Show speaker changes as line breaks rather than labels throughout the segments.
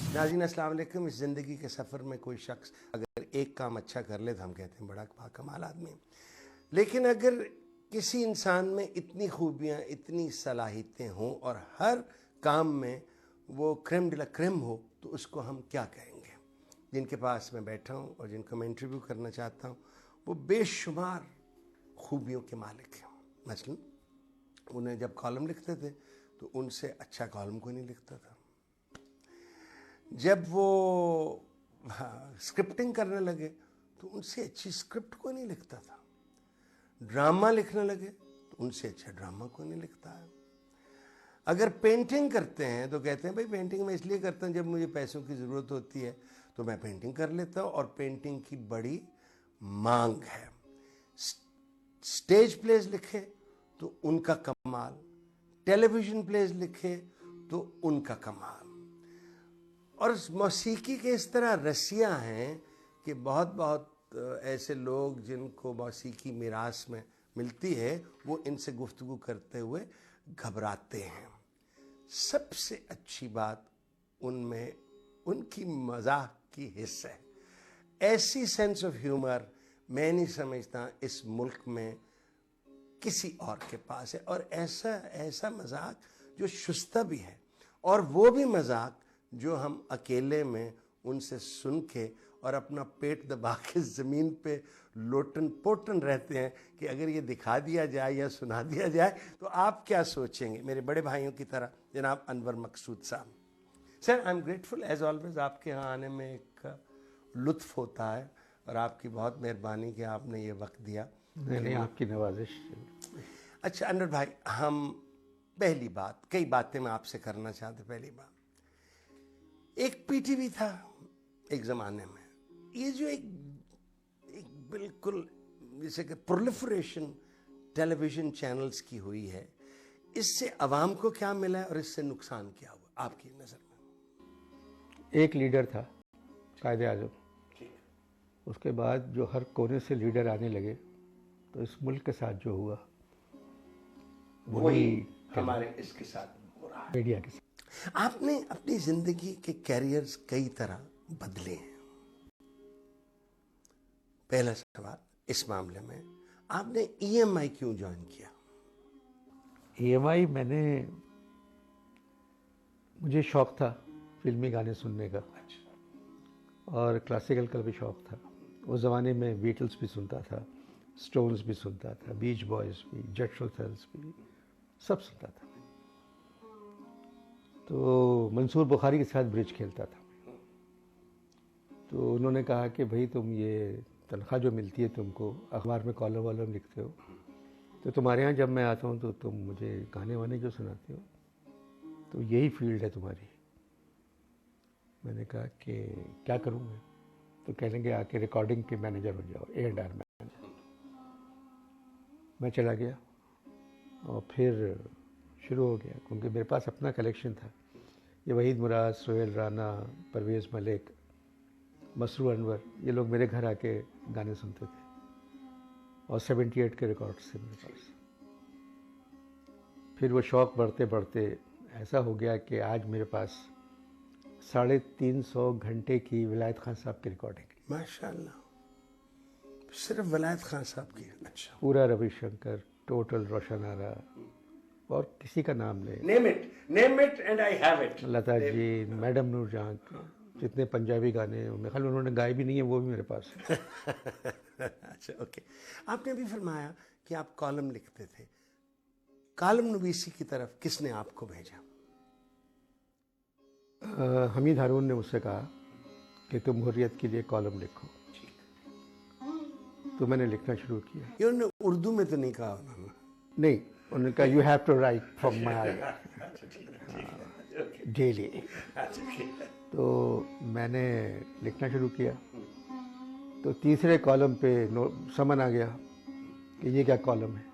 नाज़रीन अस्सलाम वालेकुम। इस ज़िंदगी के सफ़र में कोई शख्स अगर एक काम अच्छा कर ले तो हम कहते हैं बड़ा बाकमाल आदमी है। लेकिन अगर किसी इंसान में इतनी खूबियाँ, इतनी सलाहियतें हों और हर काम में वो क्रेम de la क्रेम हो, तो उसको हम क्या कहेंगे? जिनके पास मैं बैठा हूँ और जिनको मैं इंटरव्यू करना चाहता हूँ, वो बेशुमार खूबियों के मालिक हैं। मसलन उन्हें जब कॉलम लिखते थे तो उनसे अच्छा कॉलम कोई नहीं लिखता था। जब वो स्क्रिप्टिंग करने लगे तो उनसे अच्छी स्क्रिप्ट कोई नहीं लिखता था। ड्रामा लिखने लगे तो उनसे अच्छा ड्रामा कोई नहीं लिखता है। अगर पेंटिंग करते हैं तो कहते हैं भाई पेंटिंग मैं इसलिए करता हूँ जब मुझे पैसों की ज़रूरत होती है तो मैं पेंटिंग कर लेता हूँ, और पेंटिंग की बड़ी मांग है। स्टेज प्लेज लिखे तो उनका कमाल, टेलीविज़न प्लेज लिखे तो उनका कमाल। और मौसीकी के इस तरह रसियाँ हैं कि बहुत ऐसे लोग जिनको मौसीकी मीरास में मिलती है वो इनसे गुफ्तगू करते हुए घबराते हैं। सबसे अच्छी बात उनमें उनकी मजाक की हिस्स है। ऐसी सेंस ऑफ ह्यूमर मैं नहीं समझता इस मुल्क में किसी और के पास है, और ऐसा मजाक जो शुस्ता भी है, और वो भी मजाक जो हम अकेले में उनसे सुन के और अपना पेट दबा के ज़मीन पे लोटन पोटन रहते हैं कि अगर ये दिखा दिया जाए या सुना दिया जाए तो आप क्या सोचेंगे। मेरे बड़े भाइयों की तरह जनाब अनवर मकसूद साहब। Sir I am grateful as always, आपके यहाँ आने में एक लुत्फ़ होता है और आपकी बहुत मेहरबानी कि आपने ये वक्त दिया।
नहीं, आपकी नवाजिश।
अच्छा अनवर भाई, हम पहली बात, कई बातें मैं आपसे करना चाहते। पहली बात, एक पीटीवी था एक ज़माने में, ये जो एक बिल्कुल जैसे कि प्रोलिफरेशन टेलीविज़न चैनल्स की हुई है, इससे आवाम को क्या मिला है और इससे नुकसान क्या हुआ आपकी नज़र में?
एक लीडर था कायदे आज़म, उसके बाद जो हर कोने से लीडर आने लगे तो इस मुल्क के साथ जो हुआ
वही हमारे इसके साथ हो रहा है,
मीडिया के साथ।
आपने अपनी ज़िंदगी के कैरियर्स कई तरह बदले हैं। पहला सवाल, इस मामले में आपने ईएमआई क्यों ज्वाइन किया?
ईएमआई मुझे शौक़ था फिल्मी गाने सुनने का, और क्लासिकल का भी शौक़ था। उस ज़माने में बीटल्स भी सुनता था, स्टोन्स भी सुनता था, बीच बॉयज़ भी, जेट्रो थल्स भी, सब सुनता था। तो मंसूर बुखारी के साथ ब्रिज खेलता था। तो उन्होंने कहा कि भाई तुम ये तनख्वाह जो मिलती है तुमको, अखबार में कॉलम वॉलम लिखते हो, तो तुम्हारे यहाँ जब मैं आता हूँ तो तुम मुझे गाने वाने जो सुनाते हो, तो यही फील्ड है तुम्हारी। मैंने कहा कि क्या करूँ मैं? तो कहेंगे आके रिकॉर्डिंग के मैनेजर हो जाओ, A&R मैनेजर। मैं चला गया और फिर शुरू हो गया, क्योंकि मेरे पास अपना कलेक्शन था। ये वहीद मुराद, सोहेल राना, परवेज़ मलिक, मसरूर अनवर, ये लोग मेरे घर आके गाने सुनते थे, और 78 के रिकॉर्ड्स थे मेरे पास। फिर वो शौक़ बढ़ते बढ़ते ऐसा हो गया कि आज मेरे पास 350 घंटे की विलायत खान साहब की रिकॉर्डिंग।
माशाल्लाह, सिर्फ विलायत खान साहब की? अच्छा।
पूरा रविशंकर, टोटल रोशन आरा, और किसी का नाम ले,
name it and I have it,
Lata ji, madam Noorjahan, जितने पंजाबी गाने मेरे ख्याल उन्होंने गाए भी नहीं है, वो भी मेरे पास है।
अच्छा, ओके। आपने अभी फरमाया कि आप कॉलम लिखते थे, कॉलम नवीसी की तरफ किसने आपको भेजा?
हमीद हारून ने मुझसे कहा कि तुम हुर्रियत के लिए कॉलम लिखो। तो मैंने लिखना शुरू किया।
ये उन्होंने उर्दू में तो नहीं कहा? उन्होंने
नहीं, उन्होंने कहा you have to write from my daily. तो मैंने लिखना शुरू किया। तो तीसरे कॉलम पे समन आ गया कि ये क्या कॉलम है।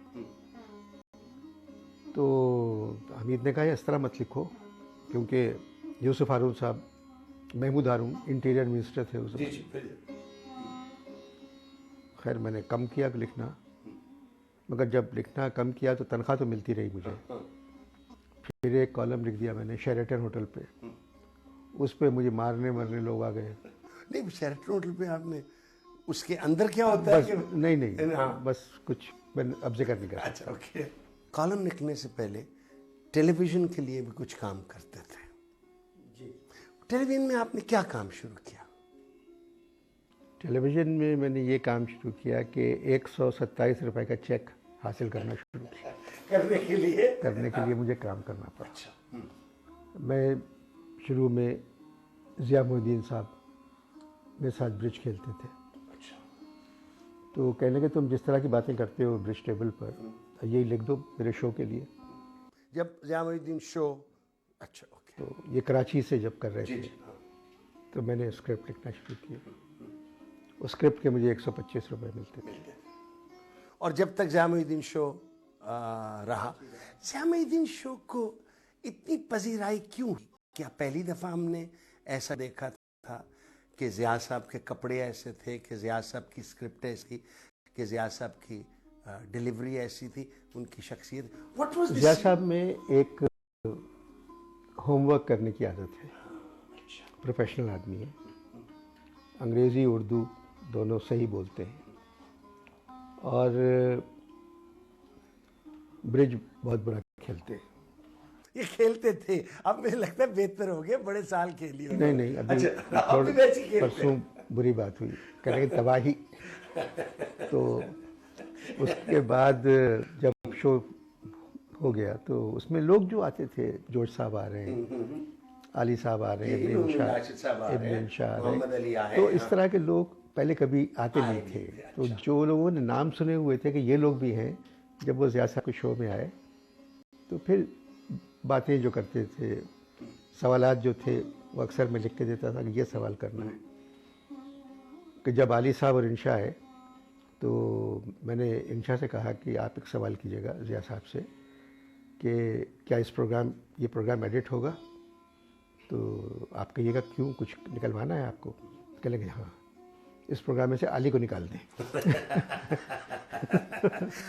तो हमीद ने कहा इस तरह मत लिखो, क्योंकि यूसुफ हारून साहब, महमूद हारून इंटीरियर मिनिस्टर थे उस वक्त। खैर मैंने कम किया लिखना, मगर जब लिखना कम किया तो तनख्वाह तो मिलती रही मुझे। फिर एक कॉलम लिख दिया मैंने शेरेटन होटल पे, उस पे मुझे मारने मरने लोग आ गए।
नहीं, शेराटन होटल पे आपने, उसके अंदर क्या होता है
बस
कि
नहीं
हाँ।
बस कुछ मैं अब जिक्र नहीं कर सकता।
अच्छा, ओके। कॉलम लिखने से पहले टेलीविजन के लिए भी कुछ काम करते थे जी। टेलीविजन में आपने क्या काम शुरू किया?
टेलीविज़न में मैंने ये काम शुरू किया कि 127 रुपए का चेक हासिल करना शुरू किया। करने के लिए मुझे काम करना पड़ा।
अच्छा।
मैं शुरू में ज़िया मोहद्दीन साहब मेरे साथ ब्रिज खेलते थे।
अच्छा।
तो कहने लगे तुम जिस तरह की बातें करते हो ब्रिज टेबल पर, यही लिख दो मेरे शो के लिए।
जब ज़िया मोहद्दीन शो, अच्छा, ओके।
तो ये कराची से जब कर रहे
जी
थे,
जी, हाँ।
तो मैंने स्क्रिप्ट लिखना शुरू किया। उस स्क्रिप्ट के मुझे 125 रुपए मिलते थे।
और जब तक ज़िया मोहद्दीन शो रहा, ज़िया मोहद्दीन शो को इतनी पजीराई क्यों हुई? क्या पहली दफ़ा हमने ऐसा देखा था कि ज़िया साहब के कपड़े ऐसे थे, कि ज़िया साहब की स्क्रिप्ट ऐसी, कि ज़िया साहब की डिलीवरी ऐसी थी, उनकी शख्सियत? व्हाट वाज
ज़िया साहब में एक होमवर्क करने की आदत है। प्रोफेशनल आदमी है, अंग्रेज़ी उर्दू दोनों सही बोलते हैं और ब्रिज बहुत बुरा खेलते हैं।
ये खेलते थे, अब मुझे लगता है बेहतर हो गए, बड़े साल खेली हो।
नहीं अभी
अच्छा, अब भी वैसे ही खेलते हैं।
परसों बुरी बात हुई, करेंगे तबाही। तो उसके बाद जब शो हो गया तो उसमें लोग जो आते थे, जॉर्ज साहब आ रहे हैं, आली साहब आ रहे हैं, इब्न शाह आ रहे हैं, तो इस तरह के लोग पहले कभी आते नहीं थे। तो जो लोगों ने नाम सुने हुए थे कि ये लोग भी हैं, जब वो ज़िया साहब के शो में आए तो फिर बातें जो करते थे, सवालात जो थे, वो अक्सर मैं लिख के देता था कि ये सवाल करना है। कि जब आली साहब और इंशा आए तो मैंने इंशा से कहा कि आप एक सवाल कीजिएगा ज़िया साहब से कि क्या ये प्रोग्राम एडिट होगा, तो आप कहिएगा क्यों, कुछ निकलवाना है आपको? कह लगे हाँ, इस प्रोग्राम में से अली को निकाल दें।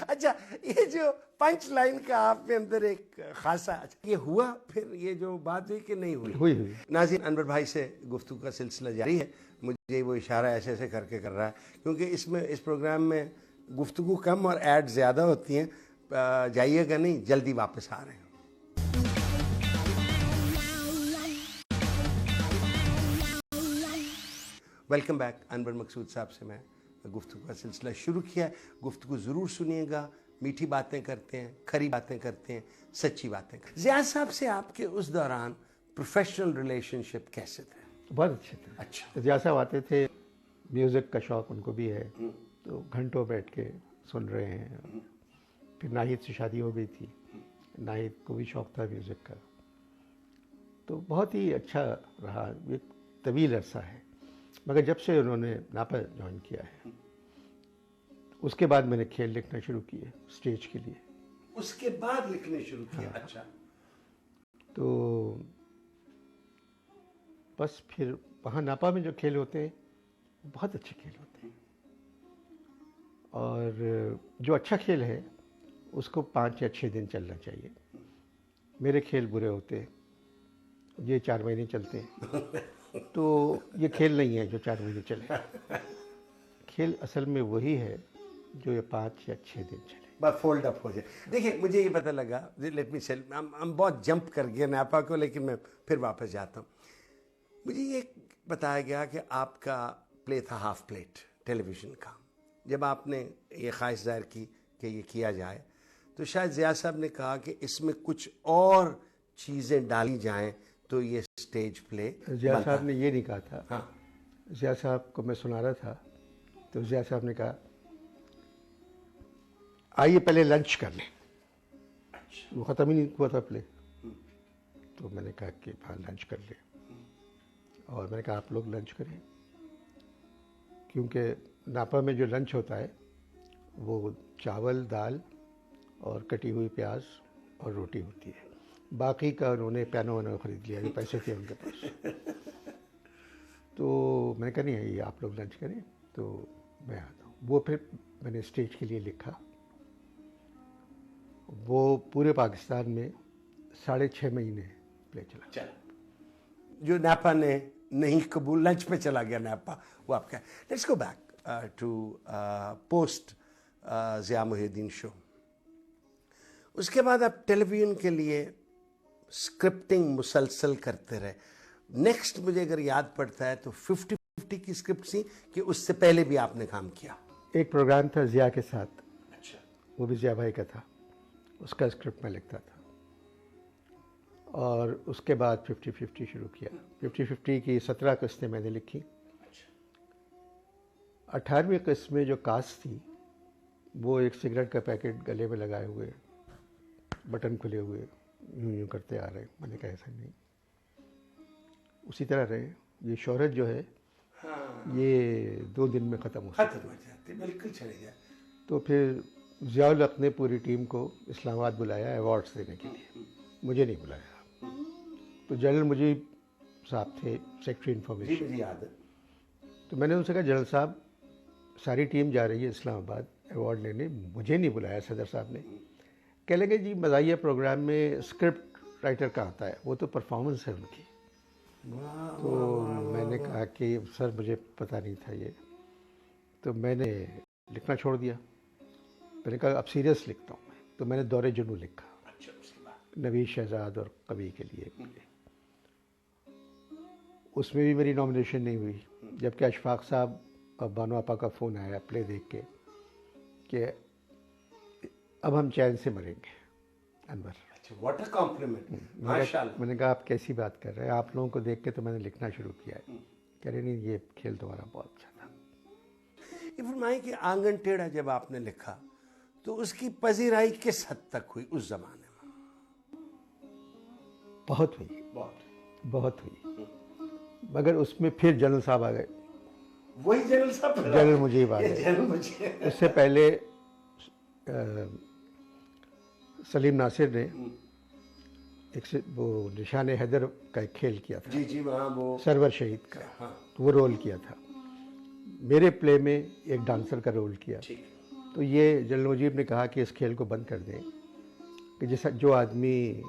अच्छा, ये जो पंच लाइन का आप में अंदर एक खासा, ये हुआ फिर, ये जो बात हुई कि नहीं हुई? नाज़रीन, अनवर भाई से गुफ्तगू का सिलसिला जारी है। मुझे वो इशारा ऐसे ऐसे करके कर रहा है क्योंकि इस प्रोग्राम में गुफ्तगू कम और ऐड ज़्यादा होती हैं। जाइएगा नहीं, जल्दी वापस आ रहे हैं। Welcome back. अनवर मकसूद साहब से मैं गुफ्तगू का सिलसिला शुरू किया है। गुफ्तगू ज़रूर सुनिएगा, मीठी बातें करते हैं, खरी बातें करते हैं, सच्ची बातें करते हैं। ज़िया साहब से आपके उस दौरान प्रोफेशनल रिलेशनशिप कैसे थे?
बहुत अच्छे थे।
अच्छा।
ज़िया साहब आते थे, म्यूज़िक का शौक़ उनको भी है, तो घंटों बैठ के सुन रहे हैं। फिर नाहिद से शादी हो गई थी, नाहिद को भी शौक़ था म्यूज़िक का, तो बहुत ही अच्छा रहा। ये तवील अरसा है, मगर जब से उन्होंने नापा ज्वाइन किया है, उसके बाद मैंने खेल लिखना शुरू किए स्टेज के लिए।
उसके बाद लिखने शुरू किया? हाँ। अच्छा।
तो बस फिर वहाँ नापा में जो खेल होते हैं बहुत अच्छे खेल होते हैं, और जो अच्छा खेल है उसको 5 या 6 दिन चलना चाहिए। मेरे खेल बुरे होते हैं, ये 4 महीने चलते हैं। तो ये खेल नहीं है जो 4 महीने चले। खेल असल में वही है जो ये 5 या 6 दिन चले,
बस फोल्ड अप हो जाए। देखिए, मुझे ये पता लगा, लेट मी सेल, हम बहुत जंप कर गए नापा को, लेकिन मैं फिर वापस जाता हूँ। मुझे ये बताया गया कि आपका प्ले था हाफ प्लेट टेलीविज़न का। जब आपने ये ख्वाहिश ज़ाहिर की कि ये किया जाए, तो शायद ज़िया साहब ने कहा कि इसमें कुछ और चीज़ें डाली जाएं तो ये स्टेज प्ले।
ज़िया साहब ने ये नहीं कहा था।
हाँ।
ज़िया साहब को मैं सुना रहा था, तो ज़िया साहब ने कहा आइए पहले लंच कर लें। अच्छा। वो ख़त्म ही नहीं हुआ था प्ले, तो मैंने कहा कि हाँ लंच कर लें, और मैंने कहा आप लोग लंच करें, क्योंकि नापा में जो लंच होता है वो चावल, दाल और कटी हुई प्याज और रोटी होती है। बाकी का उन्होंने पियानो वानो ख़रीद लिया, जो पैसे थे उनके पास। तो मैंने कहा नहीं, आप लोग लंच करें तो मैं आता हूँ। वो फिर मैंने स्टेज के लिए लिखा। वो पूरे पाकिस्तान में 6.5 महीने प्ले चला।
जो नापा ने नहीं कबूल, लंच पे चला गया नापा, वो आपका। Let's go back to post Zia Mohiuddin show. उसके बाद आप टेलीविजन के लिए स्क्रिप्टिंग मुसलसल करते रहे। नेक्स्ट मुझे अगर याद पड़ता है तो 50-50 की स्क्रिप्ट थी कि उससे पहले भी आपने काम किया?
एक प्रोग्राम था ज़िया के साथ,
अच्छा।
वो भी ज़िया भाई का था, उसका स्क्रिप्ट मैं लिखता था। और उसके बाद 50-50 शुरू किया। 50-50 की 17 किस्तें मैंने लिखी। 18वीं किस्त में जो कास्ट थी वो एक सिगरेट का पैकेट गले में लगाए हुए, बटन खुले हुए, यूं यूं करते आ रहे। मैंने कहा ऐसा नहीं, उसी तरह रहे। ये शोहरत जो है ये 2 दिन में ख़त्म हो
जाती, बिल्कुल चले जाए।
तो फिर ज़ियाउल हक ने पूरी टीम को इस्लामाबाद बुलाया अवार्ड्स देने के लिए, मुझे नहीं बुलाया। तो जनरल मुजीब साहब थे सेक्रेटरी इन्फॉर्मेशन,
मुझे याद है।
तो मैंने उनसे कहा जनरल साहब सारी टीम जा रही है इस्लामाबाद अवार्ड लेने, मुझे नहीं बुलाया सदर साहब ने। कह लगे जी मज़ाहिया प्रोग्राम में स्क्रिप्ट राइटर का आता है, वो तो परफॉर्मेंस है उनकी। तो मैंने कहा कि सर मुझे पता नहीं था ये, तो मैंने लिखना छोड़ दिया। मैंने कहा अब सीरियस लिखता हूँ मैं, तो मैंने दौरे जुनू लिखा।
अच्छा, उसके बाद
नवीद शहजाद और कवि के लिए। उसमें भी मेरी नॉमिनेशन नहीं हुई, जबकि अशफाक साहब और बानो आपा का फ़ोन आया प्ले देख के कि अब हम चैन से मरेंगे अनवर।
अच्छा, व्हाट अ कॉम्प्लीमेंट, माशाल्लाह।
मैंने कहा आप कैसी बात कर रहे हैं, आप लोगों को देख के तो मैंने लिखना शुरू किया है। कह रहे नहीं ये खेल तुम्हारा बहुत अच्छा था।
ये फरमाएं कि आंगन टेढ़ा जब आपने लिखा तो उसकी पजीराई किस हद तक हुई उस जमाने में?
बहुत हुई, बहुत हुई, मगर उसमें फिर जनरल साहब आ गए।
वही जनरल साहब,
जनरल मुजीब आ गए। उससे पहले सलीम नासिर ने वो निशान हैदर का एक खेल किया था।
जी वहाँ वो
सरवर शहीद का। हाँ। तो वो रोल किया था। मेरे प्ले में एक डांसर का रोल किया। तो ये जनरल मुजीब ने कहा कि इस खेल को बंद कर दें, कि जैसा जो आदमी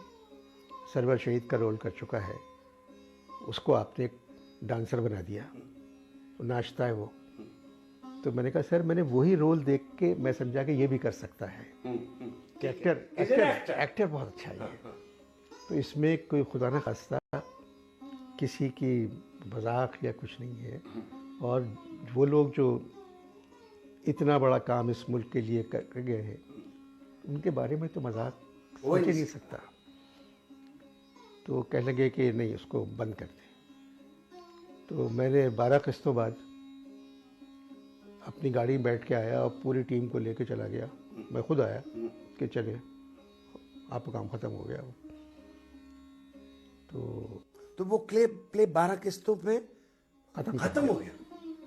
सरवर शहीद का रोल कर चुका है उसको आपने एक डांसर बना दिया, तो नाचता है वो। तो मैंने कहा सर मैंने वही रोल देख के मैं समझा कि ये भी कर सकता है, कि एक्टर बहुत अच्छा है। तो इसमें कोई खुदा न खास्ता किसी की मजाक या कुछ नहीं है। और वो लोग जो इतना बड़ा काम इस मुल्क के लिए कर गए हैं उनके बारे में तो मजाक सोच ही नहीं सकता। तो कहने लगे कि नहीं उसको बंद कर दें। तो मैंने 12 किस्तों बाद अपनी गाड़ी में बैठ के आया और पूरी टीम को लेके चला गया। मैं खुद आया कि चले आपका काम ख़त्म हो गया। तो
वो प्ले 12 किस्तों पे खत्म हो गया।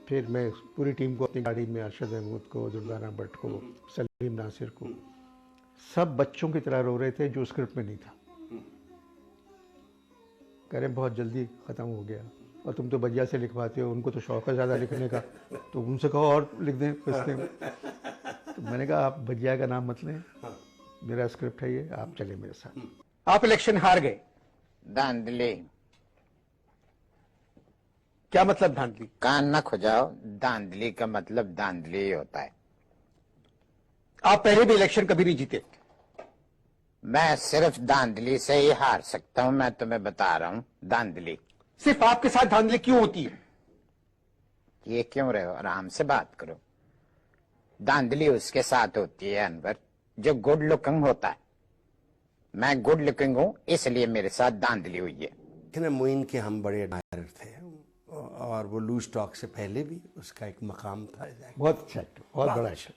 फिर मैं पूरी टीम को अपनी गाड़ी में अरशद महमूद को, दुर्गाना भट्ट को, सलीम नासिर को, सब बच्चों की तरह रो रहे थे जो स्क्रिप्ट में नहीं था। कह रहे बहुत जल्दी ख़त्म हो गया और तुम तो बजिया से लिखवाते हो, उनको तो शौक है ज़्यादा लिखने का, तो उनसे कहो और लिख दें किस्तें। तो मैंने कहा आप बजिया का नाम मत लें, मेरा स्क्रिप्ट है ये, आप चले मेरे साथ। आप इलेक्शन हार गए।
धांधली।
क्या मतलब धांधली?
कान न खुजाओ, धांधली का मतलब धांधली ही होता है।
आप पहले भी इलेक्शन कभी नहीं जीते।
मैं सिर्फ धांधली से ही हार सकता हूं, मैं तुम्हें बता रहा हूं। धांधली।
सिर्फ आपके साथ धांधली क्यों होती है?
ये क्यों रहे हो, आराम से बात करो। धांधली उसके साथ होती है अनवर जो गुड लुकिंग होता है। मैं गुड लुकिंग हूं इसलिए मेरे साथ धांधली हुई है।
मोइन के हम बड़े एडमायर थे और वो लूज टॉक से पहले भी उसका एक मकाम था।
बहुत अच्छा, बहुत बड़ा अच्छा।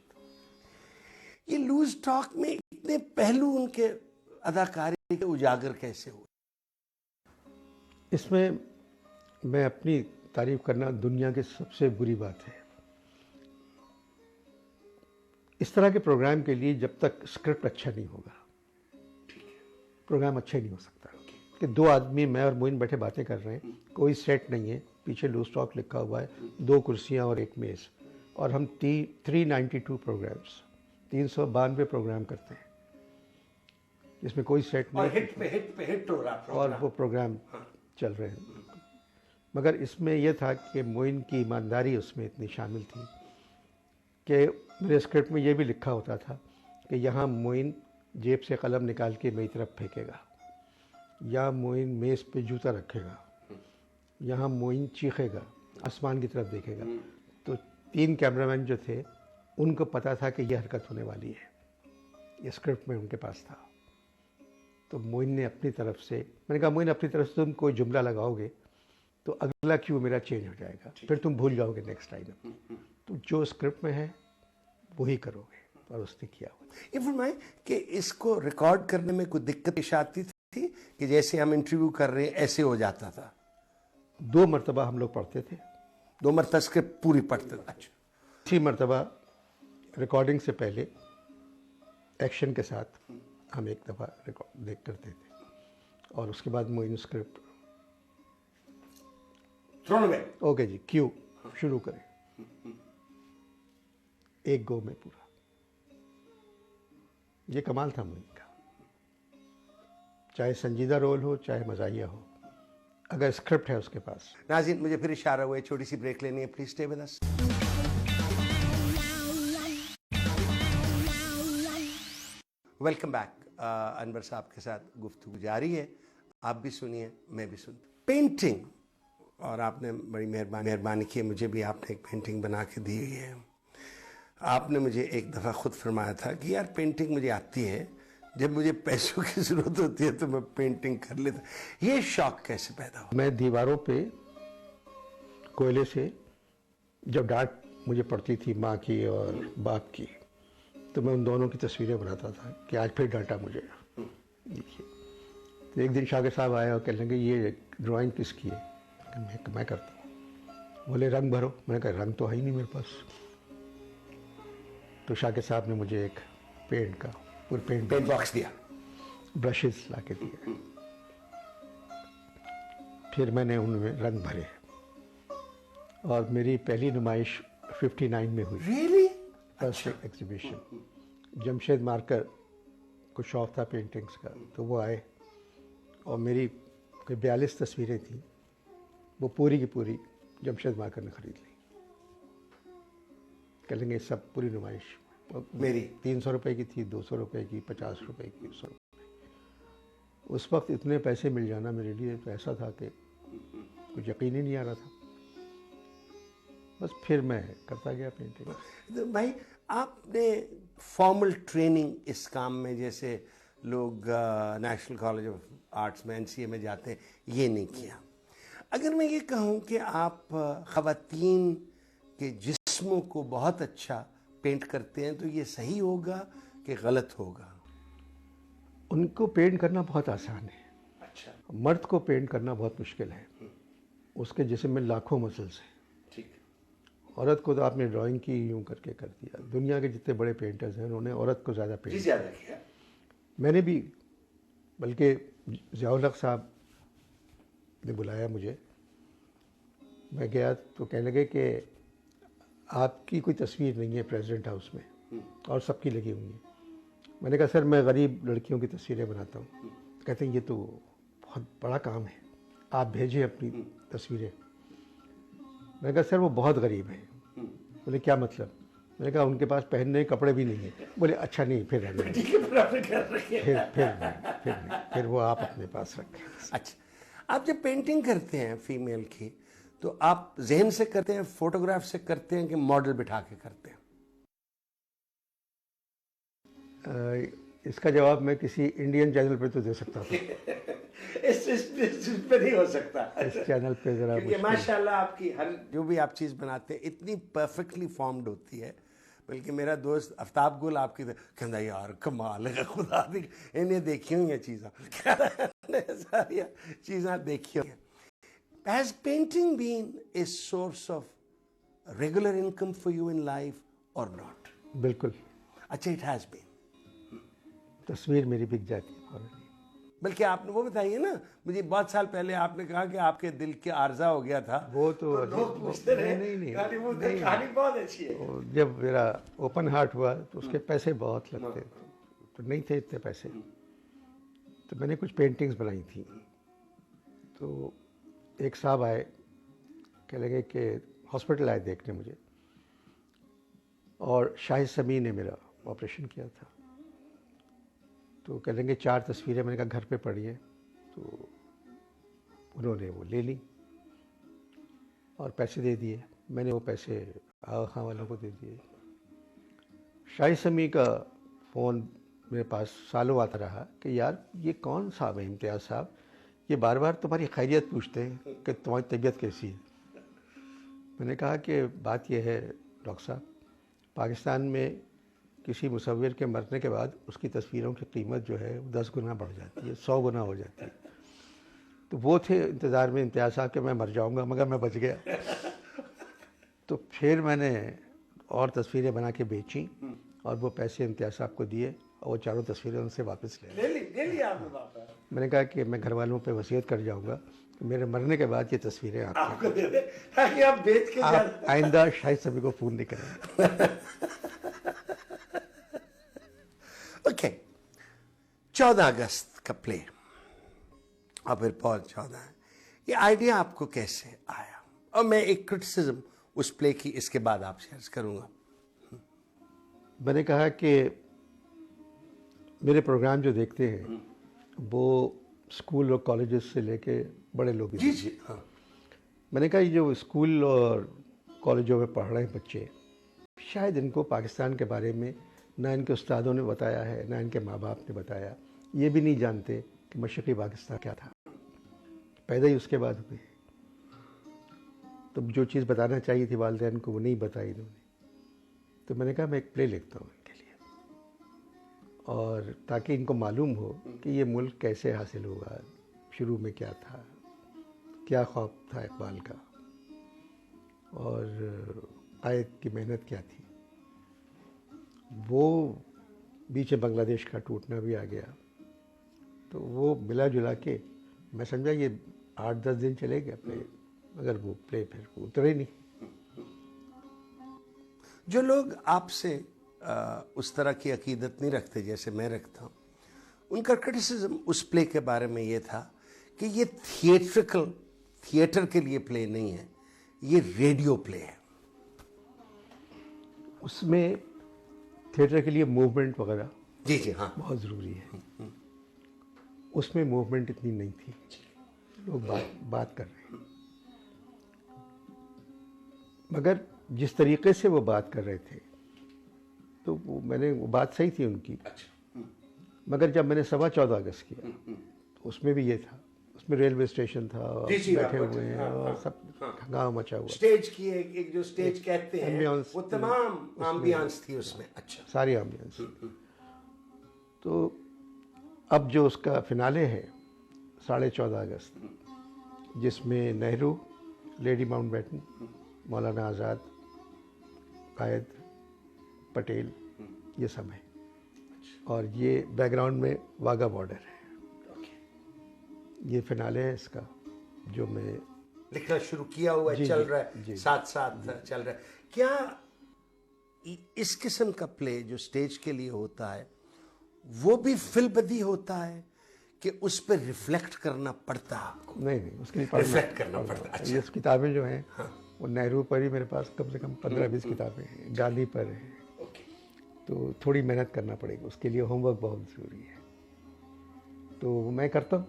ये लूज टॉक में इतने पहलू उनके अदाकारी के उजागर कैसे हुए?
इसमें मैं अपनी तारीफ करना दुनिया की सबसे बुरी बात है। इस तरह के प्रोग्राम के लिए जब तक स्क्रिप्ट अच्छा नहीं होगा प्रोग्राम अच्छा ही नहीं हो सकता। कि 2 आदमी मैं और मोइन बैठे बातें कर रहे हैं, कोई सेट नहीं है, पीछे लूज टॉक लिखा हुआ है, 2 कुर्सियां और एक मेज़, और हम 392 प्रोग्राम्स 392 प्रोग्राम करते हैं जिसमें कोई सेट नहीं,
और हिट पे हिट हो रहा
और वो प्रोग्राम चल रहे हैं। मगर इसमें यह था कि मोइन की ईमानदारी उसमें इतनी शामिल थी कि मेरे स्क्रिप्ट में ये भी लिखा होता था कि यहाँ मोइन जेब से कलम निकाल के मेरी तरफ फेंकेगा, या मोइन मेज़ पे जूता रखेगा, यहाँ मोइन चीखेगा, आसमान की तरफ देखेगा। तो 3 कैमरामैन जो थे उनको पता था कि यह हरकत होने वाली है, ये स्क्रिप्ट में उनके पास था। तो मोइन ने अपनी तरफ से, मैंने कहा मोइन अपनी तरफ से तुम कोई जुमला लगाओगे तो अगला क्यू मेरा चेंज हो जाएगा, फिर तुम भूल जाओगे नेक्स्ट टाइम। तो जो स्क्रिप्ट में है वही करोगे, और उसने किया।
ये फरमाएं कि इसको रिकॉर्ड करने में कोई दिक्कत पेश आती थी कि जैसे हम इंटरव्यू कर रहे हैं ऐसे हो जाता था?
2 मरतबा हम लोग पढ़ते थे।
2 मरतबा स्क्रिप्ट पूरी पढ़ते थे? अच्छा।
3 मरतबा रिकॉर्डिंग से पहले एक्शन के साथ हम एक दफ़ा रिकॉर्ड देख करते थे, और उसके बाद मोइन स्क्रिप्ट ओके जी क्यू शुरू करें, एक गो में पूरा। ये कमाल था मोइन का, चाहे संजीदा रोल हो चाहे मजाहिया हो, अगर स्क्रिप्ट है उसके पास।
नाज़रीन, मुझे फिर इशारा हुआ है, छोटी सी ब्रेक लेनी है, please stay with us. Welcome back. Anwar साहब के साथ गुफ्तगू जारी है, आप भी सुनिए, मैं भी सुन। पेंटिंग, और आपने बड़ी मेहरबानी की, मुझे भी आपने एक पेंटिंग बना के दी हुई है। आपने मुझे एक दफ़ा खुद फरमाया था कि यार पेंटिंग मुझे आती है, जब मुझे पैसों की ज़रूरत होती है तो मैं पेंटिंग कर लेता। ये शौक कैसे पैदा हुआ?
मैं दीवारों पे कोयले से, जब डांट मुझे पड़ती थी माँ की और बाप की, तो मैं उन दोनों की तस्वीरें बनाता था कि आज फिर डांटा मुझे। देखिए, तो एक दिन शागिर साहब आए और कहने लगे ये ड्राइंग किसकी है? मैं करता हूँ। बोले रंग भरो। मैंने कहा रंग तो है ही नहीं मेरे पास। तो शागिर साहब ने मुझे एक पेंट का पूरा पेंट
बॉक्स दिया,
ब्रशेस ला के दिए, फिर मैंने उनमें रंग भरे, और मेरी पहली नुमाइश 59 में हुई।
Really?
First exhibition. Jamshed marker को शौक था पेंटिंग्स का, तो वो आए और मेरी कोई 42 तस्वीरें थी, वो पूरी की पूरी जमशेद मार्कर ने खरीद ली। कह लेंगे सब पूरी नुमाइश
मेरी
300 रुपए की थी, 200 रुपए की, 50 रुपए की, 100 रुपए। उस वक्त इतने पैसे मिल जाना मेरे लिए तो ऐसा था कि कुछ यकीन ही नहीं आ रहा था। बस फिर मैं करता गया पेंटिंग।
तो भाई, आपने फॉर्मल ट्रेनिंग इस काम में, जैसे लोग नेशनल कॉलेज ऑफ आर्ट्स में, NCA में जाते हैं, ये नहीं किया। अगर मैं ये कहूँ कि आप ख़वातीन के जिस्मों को बहुत अच्छा पेंट करते हैं, तो ये सही होगा कि गलत होगा?
उनको पेंट करना बहुत आसान है।
अच्छा।
मर्द को पेंट करना बहुत मुश्किल है। उसके जिस्म में लाखों मसल्स हैं।
ठीक।
औरत को तो आपने ड्राइंग की यूं करके कर दिया। दुनिया के जितने बड़े पेंटर्स हैं उन्होंने औरत को ज़्यादा पेंट
ज़्यादा किया।
मैंने भी, बल्कि ज़ियाउल हक साहब ने बुलाया मुझे, मैं गया तो कहने लगे कि आपकी कोई तस्वीर नहीं है प्रेसिडेंट हाउस में, और सबकी लगी हुई है। मैंने कहा सर मैं गरीब लड़कियों की तस्वीरें बनाता हूँ। तो कहते हैं ये तो बहुत बड़ा काम है, आप भेजें अपनी तस्वीरें। मैंने कहा सर वो बहुत गरीब हैं। बोले क्या मतलब? मैंने कहा उनके पास पहनने के कपड़े भी नहीं है। बोले अच्छा नहीं, फिर रहने दो। फिर वो आप अपने पास रखें।
अच्छा, आप जब पेंटिंग करते हैं फीमेल की, तो आप जहन से करते हैं, फोटोग्राफ से करते हैं, कि मॉडल बिठा के करते हैं?
इसका जवाब मैं किसी इंडियन चैनल पे तो दे सकता था।
इस पे नहीं हो सकता।
इस चैनल पे जरा
क्योंकि माशाल्लाह आपकी हर जो भी आप चीज़ बनाते हैं इतनी परफेक्टली फॉर्म्ड होती है। बल्कि मेरा दोस्त आफ्ताब गुल आपकी कहता यार कमाल है, खुदा दी इन्हें देखी हुई हैं सारी चीज़ें देखी हुई हैं। Has painting been a source of regular income for you in life or not?
बिल्कुल।
अच्छा, it has been.
तस्वीर मेरी बिक जाती है।
बल्कि आपने वो बताइए ना, मुझे बहुत साल पहले आपने कहा कि आपके दिल के आर्जा हो गया था।
वो तो
लोग पूछते रहे।
नहीं,
कहानी बहुत अच्छी है।
जब मेरा ओपन हार्ट हुआ तो उसके पैसे बहुत लगते, तो नहीं थे इतने पैसे। तो मैंने कुछ पेंटिंग्स बनाई थी। तो एक साहब आए कह लगे कि हॉस्पिटल आए देखने मुझे, और शाहिद समी ने मेरा ऑपरेशन किया था। तो कह लेंगे 4 तस्वीरें, मैंने कहा घर पे पड़ी हैं। तो उन्होंने वो ले ली और पैसे दे दिए। मैंने वो पैसे आगा खां वालों को दे दिए। शाहिद समी का फ़ोन मेरे पास सालों आता रहा कि यार ये कौन साहब है इम्तियाज़ साहब, ये बार बार तुम्हारी खैरियत पूछते हैं कि तुम्हारी तबीयत कैसी है। मैंने कहा कि बात यह है डॉक्टर साहब, पाकिस्तान में किसी मुसव्विर के मरने के बाद उसकी तस्वीरों की कीमत जो है 10 गुना बढ़ जाती है, 100 गुना हो जाती है। तो वो थे इंतज़ार में इम्तियाज़ साहब कि मैं मर जाऊंगा, मगर मैं बच गया। तो फिर मैंने और तस्वीरें बना के बेची और वो पैसे इम्तियाज़ साहब को दिए और वो 4 तस्वीरें उनसे वापस ले ली आपने वापस। मैंने कहा कि मैं घर वालों पे वसीयत कर जाऊंगा कि मेरे मरने के बाद ये तस्वीरें आपको दे दें,
ताकि आप बेच के
आप आइंदा शाहिद सभी को फ़ोन नहीं करें।
ओके, 14 अगस्त का प्ले और फिर पौध 14 है, ये आइडिया आपको कैसे आया? और मैं एक क्रिटिसिज्म उस प्ले की इसके बाद आपसे अर्ज करूंगा।
मैंने कहा कि मेरे प्रोग्राम जो देखते हैं वो स्कूल और कॉलेजेस से लेके बड़े लोग भी
जी जी हाँ।
मैंने कहा ये जो स्कूल और कॉलेजों में पढ़ रहे हैं बच्चे, शायद इनको पाकिस्तान के बारे में ना इनके उस्तादों ने बताया है ना इनके माँ बाप ने बताया। ये भी नहीं जानते कि मशरक़ी पाकिस्तान क्या था, पैदा ही उसके बाद हुए। तो जो चीज़ बताना चाहिए थी वालिदैन को वो नहीं बताई इन्होंने। तो मैंने कहा मैं एक प्ले लिखता हूँ इनके लिए, और ताकि इनको मालूम हो कि ये मुल्क कैसे हासिल हुआ, शुरू में क्या था, क्या ख्वाब था इकबाल का, और आयत की मेहनत क्या थी। वो बीच में बांग्लादेश का टूटना भी आ गया, तो वो मिला जुला के मैं समझा ये 8-10 दिन चलेगा प्ले, मगर वो प्ले फिर उतरे नहीं।
जो लोग आपसे उस तरह की अकीदत नहीं रखते जैसे मैं रखता हूँ, उनका क्रिटिसिज्म उस प्ले के बारे में ये था कि ये थिएटर के लिए प्ले नहीं है, ये रेडियो प्ले है।
उसमें थिएटर के लिए मूवमेंट वगैरह
जी जी हाँ
बहुत ज़रूरी है, उसमें मूवमेंट इतनी नहीं थी। लोग बात कर रहे हैं, मगर जिस तरीके से वो बात कर रहे थे तो वो बात सही थी उनकी। मगर जब मैंने 14.25 अगस्त किया तो उसमें भी ये था, उसमें रेलवे स्टेशन था और बैठे हुए हैं और सब हंगामा मचा हुआ।
स्टेज की एक जो स्टेज कहते हैं वो तमाम एम्बियंस थी उसमें। अच्छा,
सारी एम्बियंस। तो अब जो उसका फिनाले है 14.5 अगस्त, जिसमें नेहरू, लेडी माउंटबेटन, मौलाना आज़ाद, कायद, पटेल, ये सब है, और ये बैकग्राउंड में वाघा बॉर्डर है। ये फिनाले है इसका, जो मैं
लिखना शुरू किया हुआ है, चल रहा है, साथ साथ चल रहा है। क्या इस किस्म का प्ले जो स्टेज के लिए होता है वो भी फिल्मबदी होता है कि उस पर रिफ्लेक्ट करना पड़ता है आपको?
नहीं, उसके लिए
रिफ्लेक्ट करना पड़ता है। अच्छा।
ये किताबें जो हैं वो नेहरू पर ही मेरे पास कम से कम 15-20 किताबें हैं, गांधी पर हैं। तो थोड़ी मेहनत करना पड़ेगी, उसके लिए होमवर्क बहुत ज़रूरी है, तो मैं करता हूँ।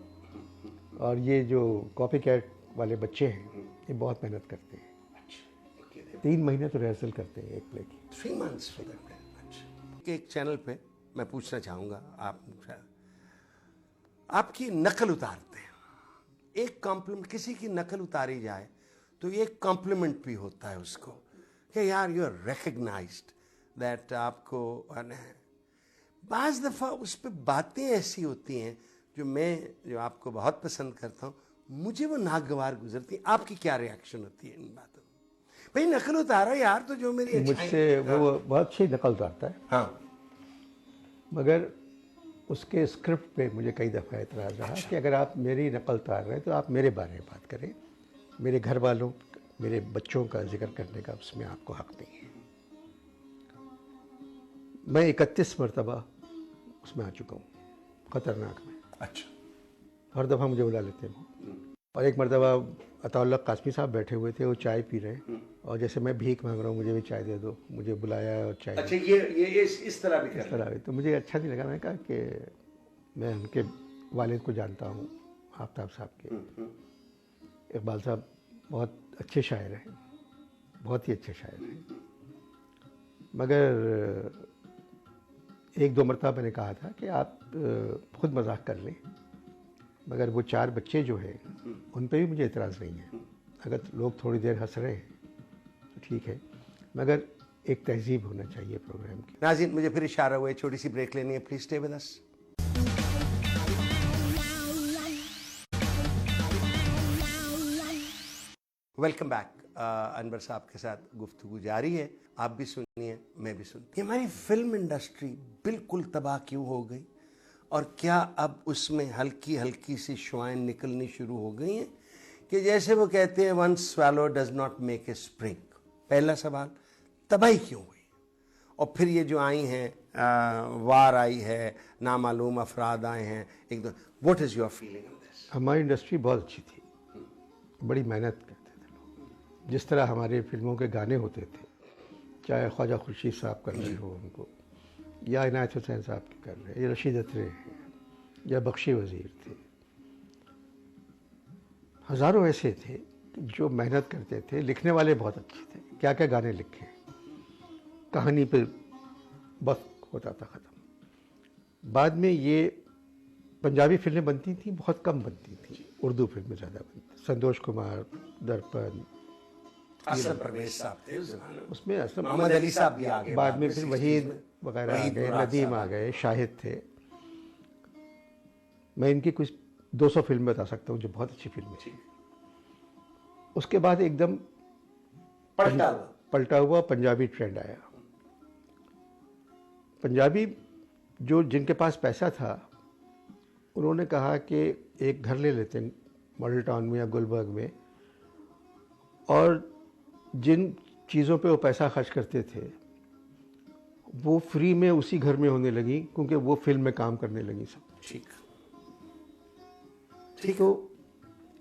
और ये जो कॉपी कैट वाले बच्चे हैं ये बहुत मेहनत करते हैं। 3 महीने तो रिहर्सल करते हैं एक प्ले की।
3 months for that play। अच्छा। एक चैनल पे मैं पूछना चाहूँगा, आप आपकी नकल उतारते हैं, एक कॉम्प्लीमेंट, किसी की नकल उतारी जाए तो एक कॉम्प्लीमेंट भी होता है उसको कि यार यू आर रिकग्नाइज्ड दैट आपको। बाज़ दफ़ा उस पर बातें ऐसी होती हैं जो आपको बहुत पसंद करता हूँ, मुझे वो नागवार गुजरती है। आपकी क्या रिएक्शन होती है इन बातों? भाई नकल उतारा यार, तो जो मेरी
मुझसे वो बहुत अच्छी नकल उतारता है।
हाँ,
मगर उसके स्क्रिप्ट पे मुझे कई दफ़ा एतराज़ रहा कि अगर आप मेरी नकल उतार रहे हैं तो आप मेरे बारे में बात करें, मेरे घर वालों, मेरे बच्चों का जिक्र करने का उसमें आपको हक नहीं है। मैं 31 मरतबा उसमें आ चुका हूँ, ख़तरनाक में।
अच्छा।
हर दफ़ा मुझे बुला लेते हैं, और एक मरतबा अताउल्लाह कासमी साहब बैठे हुए थे, वो चाय पी रहे हैं और जैसे मैं भीख मांग रहा हूँ मुझे भी चाय दे दो, मुझे बुलाया और चाय
अच्छा, ये इस तरह भी कर रहे हैं।
तो मुझे अच्छा नहीं लगा। मैंने कहा कि मैं उनके वालिद को जानता हूँ, आफ्ताब साहब के। इकबाल साहब बहुत अच्छे शायर हैं, बहुत ही अच्छे शायर हैं, मगर एक दो मरतबा मैंने कहा था कि आप खुद मजाक कर लें, मगर वो 4 बच्चे जो हैं उन पे भी मुझे एतराज़ नहीं है। अगर लोग थोड़ी देर हंस रहे हैं तो ठीक है, मगर एक तहजीब होना चाहिए प्रोग्राम की।
नाज़रीन, मुझे फिर इशारा हुआ है, छोटी सी ब्रेक लेनी है, please stay with us. Welcome back. Anwar साहब के साथ गुफ्तगू जारी है, आप भी सुनिए, मैं भी सुन। हमारी फिल्म इंडस्ट्री बिल्कुल तबाह क्यों हो गई, और क्या अब उसमें हल्की हल्की सी शुआएं निकलनी शुरू हो गई हैं कि जैसे वो कहते हैं one swallow does not make a spring. पहला सवाल, तबाही क्यों हुई? और फिर ये जो आई हैं वार आई है, नामालूम अफराद आए हैं एक दो, what is your feeling on this?
हमारी इंडस्ट्री बहुत अच्छी थी, बड़ी मेहनत करते थे लोग। जिस तरह हमारे फिल्मों के गाने होते थे, चाहे ख्वाजा खुर्शीद साहब कर रहे हो उनको, या इनायत हुसैन साहब के कर रहे हैं, या रशीद अतरे हैं, या बख्शी वज़ीर थे, हज़ारों ऐसे थे जो मेहनत करते थे। लिखने वाले बहुत अच्छे थे, क्या क्या गाने लिखे, कहानी पे बस होता था ख़त्म। बाद में ये पंजाबी फिल्में बनती थी, बहुत कम बनती थी, उर्दू फिल्में ज़्यादा बनती। संतोष कुमार, दर्पण,
असद परवेज साहब थे उस ज़माने में,
उसमें असलम
मोहम्मद अली साहब भी आ गए,
बाद में फिर वहीद वगैरह आ गए, नदीम आ गए, शाहिद थे। मैं इनकी कुछ 200 फिल्में बता सकता हूँ जो बहुत अच्छी फिल्में थी। उसके बाद एकदम पलटा हुआ पंजाबी ट्रेंड आया। पंजाबी जो जिनके पास पैसा था उन्होंने कहा कि एक घर ले लेते हैं मॉडल टाउन में या गुलबर्ग में, और जिन चीज़ों पे वो पैसा खर्च करते थे वो फ्री में उसी घर में होने लगी, क्योंकि वो फिल्म में काम करने लगी सब।
ठीक
तो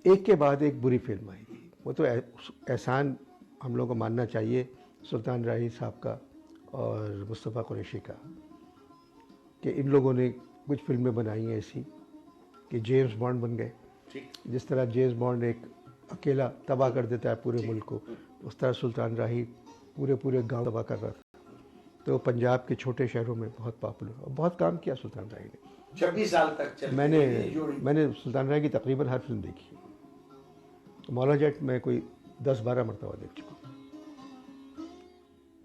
एक के बाद एक बुरी फिल्म आई। वो तो एहसान हम लोगों को मानना चाहिए सुल्तान राही साहब का और मुस्तफ़ा कुरैशी का, कि इन लोगों ने कुछ फिल्में बनाई हैं ऐसी कि जेम्स बॉन्ड बन गए। जिस तरह जेम्स बॉन्ड एक अकेला तबाह कर देता है पूरे मुल्क को, उस तरह सुल्तान राही पूरे गांव तबाह कर रहा था। तो पंजाब के छोटे शहरों में बहुत पॉपुलर और बहुत काम किया सुल्तान राही ने।
26 साल तक चली
मैंने सुल्तान राही की तकरीबन हर फिल्म देखी। मौला जट मैं कोई 10-12 मरतबा देख चुका हूँ,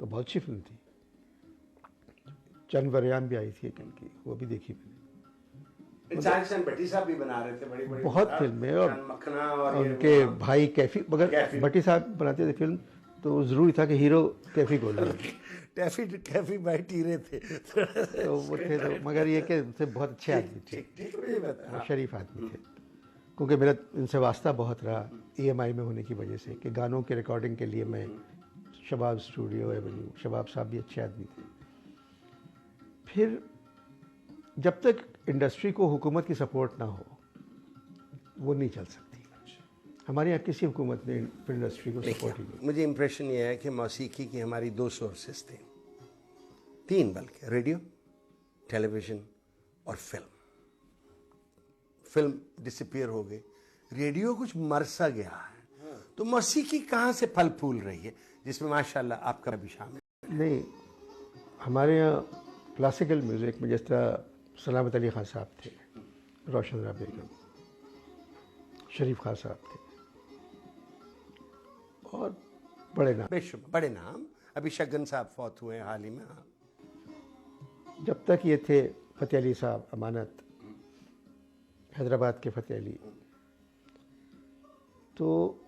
तो बहुत अच्छी फिल्म थी। चंद वरियान भी आई थी एक इनकी, वो भी देखी मैंने।
भट्टी साहब भी बना रहे थे बड़ी
बहुत फिल्में, और
मखना और
उनके भाई कैफी, मगर भट्टी साहब बनाते थे फिल्म तो ज़रूरी था कि हीरो कैफी को
कैफी भाई टीरे थे
तो वो थे, तो मगर ये कि उनसे बहुत अच्छे आदमी थे, शरीफ आदमी थे। क्योंकि मेरा इनसे वास्ता बहुत रहा EMI में होने की वजह से, कि गानों के रिकॉर्डिंग के लिए मैं शबाब स्टूडियो एवेन्यू, शबाब साहब भी अच्छे आदमी थे। फिर जब तक इंडस्ट्री को हुकूमत की सपोर्ट ना हो वो नहीं चल सकती। हमारे यहाँ किसी हुकूमत ने इंडस्ट्री को सपोर्ट ही नहीं।
मुझे इम्प्रेशन ये है कि मौसीकी की हमारी 2 सोर्सेस थे, 3 बल्कि, रेडियो, टेलीविज़न और फिल्म। फिल्म डिसअपीयर हो गई, रेडियो कुछ मर सा गया है, तो मौसीकी कहाँ से फल फूल रही है जिसमें माशाल्लाह आपका भी शामिल?
नहीं, हमारे यहाँ क्लासिकल म्यूज़िक में जिस तरह सलामत अली खान साहब थे, रोशन रा बेगम, शरीफ खान साहब थे, और
बड़े नाम, अभी शगन साहब फौत हुए हाल ही में।
जब तक ये थे फ़तेह अली साहब, अमानत, हैदराबाद के फ़तेह अली, तो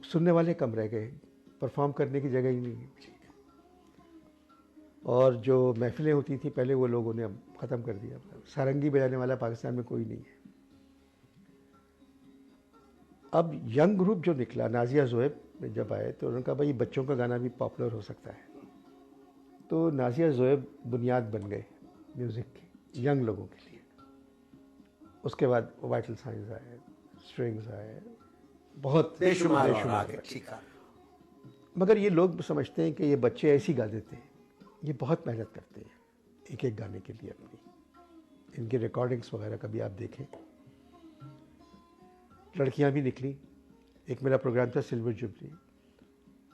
सुनने वाले कम रह गए, परफॉर्म करने की जगह ही नहीं। और जो महफिलें होती थी पहले, वो लोगों ने अब ख़त्म कर दिया। सारंगी बजाने वाला पाकिस्तान में कोई नहीं है। अब यंग ग्रुप जो निकला, नाजिया ज़ोएब जब आए तो उन्होंने कहा भाई बच्चों का गाना भी पॉपुलर हो सकता है, तो नाजिया ज़ोएब बुनियाद बन गए म्यूज़िक की यंग लोगों के लिए। उसके बाद वाइटल साइंस आए, स्ट्रिंग्स आए, बहुत
बेशुमार और
बेशुमार
आगे, ठीक है।
मगर ये लोग समझते हैं कि ये बच्चे ऐसे ही गा देते हैं, ये बहुत मेहनत करते हैं एक एक गाने के लिए अपनी। इनकी रिकॉर्डिंग्स वगैरह कभी आप देखें, लड़कियां भी निकली। एक मेरा प्रोग्राम था सिल्वर जुबली,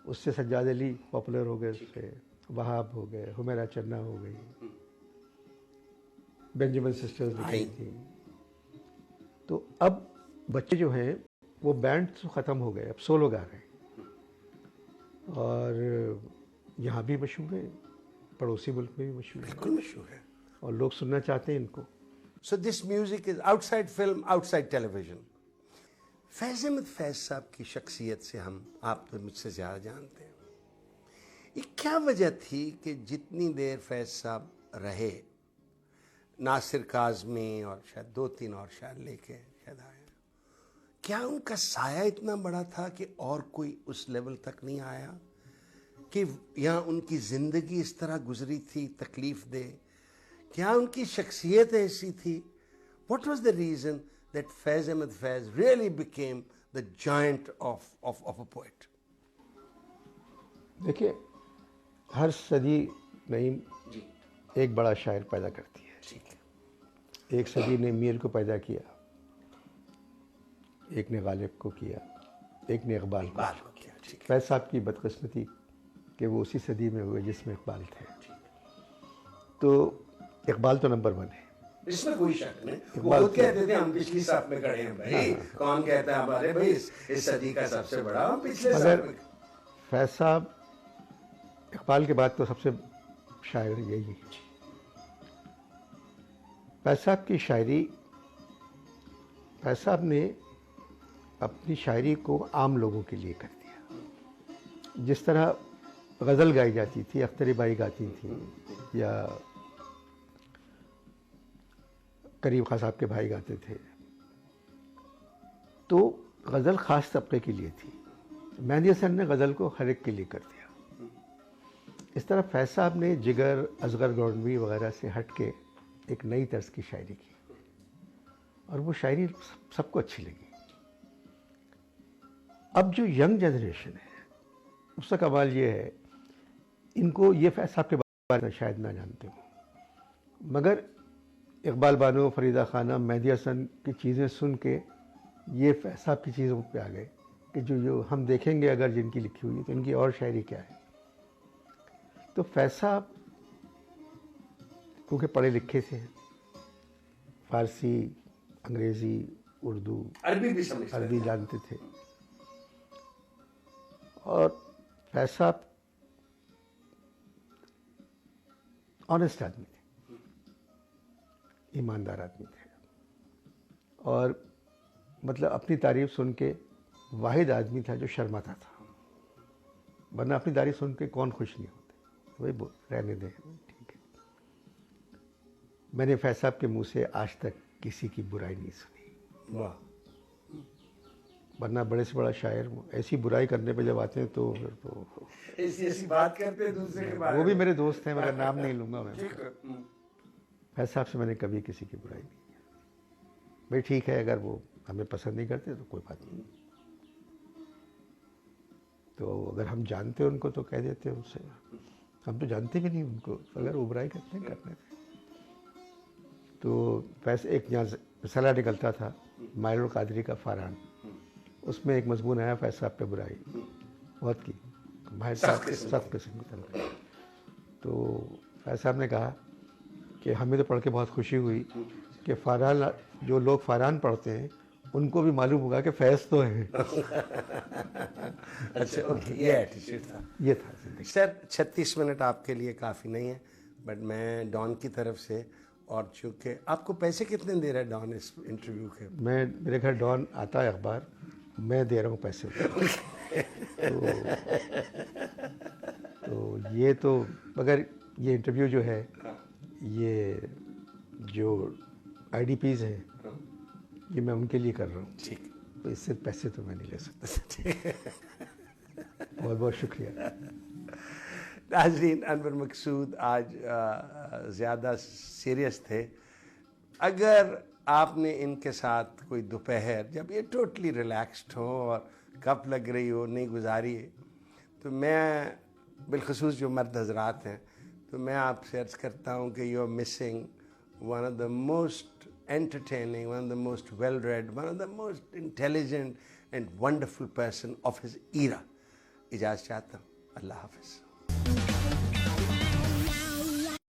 उससे सज्जाद अली पॉपुलर हो गए, उससे वहाब हो गए, हुमैरा चन्ना हो गई, बेंजामिन सिस्टर्स निकली थी। तो अब बच्चे जो हैं वो बैंड तो ख़त्म हो गए, अब सोलो गा रहे हैं और यहाँ भी मशहूर है, पड़ोसी मुल्क में भी मशहूर है,
बिल्कुल मशहूर है।
और लोग सुनना चाहते हैं इनको।
So this music is outside film, outside television. फैज़ अहमद फैज़ साहब की शख्सियत से आप तो मुझसे ज़्यादा जानते हैं। ये क्या वजह थी कि जितनी देर फैज़ साहब रहे, नासिर काज़मी और शायद 2-3 और शायद लेके शायद आए, क्या उनका साया इतना बड़ा था कि और कोई उस लेवल तक नहीं आया? कि यहाँ उनकी ज़िंदगी इस तरह गुजरी थी तकलीफ़ दे? क्या उनकी शख्सियत ऐसी थी? What was the reason that Faiz Ahmed Faiz really became the giant of a poet?
देखिए, हर सदी नईम एक बड़ा शायर पैदा करती है।
ठीक है।
एक सदी ने मीर को पैदा किया, एक ने गालिब को किया, एक ने इकबाल को।
बात हो गया, ठीक है।
फैज़ साहब की बदकिस्मती कि वो उसी सदी में हुए जिसमें इकबाल थे। तो इकबाल तो नंबर 1 है,
इसमें कोई शक नहीं। वो खुद कहते थे हम पिछली साफ में खड़े हैं भाई। कौन कहता है हमारे भाई इस सदी का सबसे बड़ा, हम पिछले साफ
मगर
में।
फैज़ साहब इकबाल के बाद तो सबसे शायर यही है। फैज़ साहब की शायरी, फैज़ साहब ने अपनी शायरी को आम लोगों के लिए कर दिया। जिस तरह गज़ल गाई जाती थी, अख्तरी बाई गाती थी या करीम खां साहब के भाई गाते थे, तो गज़ल ख़ास तबके के लिए थी। मेहदी हसन ने गज़ल को हर एक के लिए कर दिया। इस तरह फैज़ साहब ने जिगर, असगर गौरनवी वगैरह से हट के एक नई तर्ज की शायरी की और वो शायरी सबको अच्छी लगी। अब जो यंग जनरेशन है उसका कमाल ये है, इनको ये फैज़ साहब के बारे में शायद ना जानते हो, मगर इकबाल बानो, फरीदा खानम, मेहदी हसन की चीज़ें सुन के ये फैज़ साहब की चीज़ों पे आ गए कि जो हम देखेंगे अगर जिनकी लिखी हुई है तो इनकी और शायरी क्या है। तो फैज़ साहब क्योंकि पढ़े लिखे से हैं, फ़ारसी, अंग्रेज़ी, उर्दू,
अरबी भी समझते
अरबी जानते थे, और फैज़ साहब ऑनेस्ट आदमी थे, ईमानदार आदमी थे, और मतलब अपनी तारीफ सुन के वाहिद आदमी था जो शर्माता था, वरना अपनी तारीफ सुन के कौन खुश नहीं होते। वही रहने दें, ठीक है। मैंने फैज़ साहब के मुंह से आज तक किसी की बुराई नहीं सुनी।
वाह।
वरना बड़े से बड़ा शायर ऐसी बुराई करने पे जब आते हैं तो फिर तो
ऐसी बात करते हैं दूसरे के बारे
वो भी
में।
मेरे दोस्त हैं, मगर नाम नहीं लूँगा मैं।
ठीक है।
फैज़ साहब से मैंने कभी किसी की बुराई नहीं की। भाई ठीक है, अगर वो हमें पसंद नहीं करते तो कोई बात नहीं, तो अगर हम जानते हैं उनको तो कह देते हैं उनसे। हम तो जानते भी नहीं उनको, अगर वो बुराई करते हैं करने दें। तो वैसे एक यहाँ मसला निकलता था मायरुल कादरी का फारान, उसमें एक मजमून आया फैज़ साहब पे बुराई बहुत की, भाई साहब के सख्त किस्म की तरह। तो फैज़ साहब ने कहा कि हमें तो पढ़ के बहुत खुशी हुई कि फारान, जो लोग फारान पढ़ते हैं उनको भी मालूम होगा कि फैज़ तो है।
अच्छा, ओके, ये एटीट्यूड था।
ये था जिंदगी।
सर 36 मिनट आपके लिए काफ़ी नहीं है, बट मैं डॉन की तरफ से, और चूँकि आपको पैसे कितने दे रहा है डॉन इस इंटरव्यू के?
मेरे घर डॉन आता है अखबार, मैं दे रहा हूँ पैसे। तो ये तो, मगर ये इंटरव्यू जो है, ये जो IDPs हैं, ये मैं उनके लिए कर रहा हूँ। ठीक, तो इससे पैसे तो मैं नहीं ले सकता। बहुत बहुत शुक्रिया।
नाज़रीन, अनवर मकसूद आज ज़्यादा सीरियस थे। अगर आपने इनके साथ कोई दोपहर जब ये टोटली रिलैक्स्ड हो और कप लग रही हो नहीं गुजारी है, तो मैं बिलखसूस जो मर्द हजरात हैं, तो मैं आपसे अर्ज़ करता हूँ कि you are missing one of the most entertaining, one of the most well-read, one of the most intelligent and wonderful person of his era. इजाज़त चाहता हूँ। अल्लाह हाफ़िज़।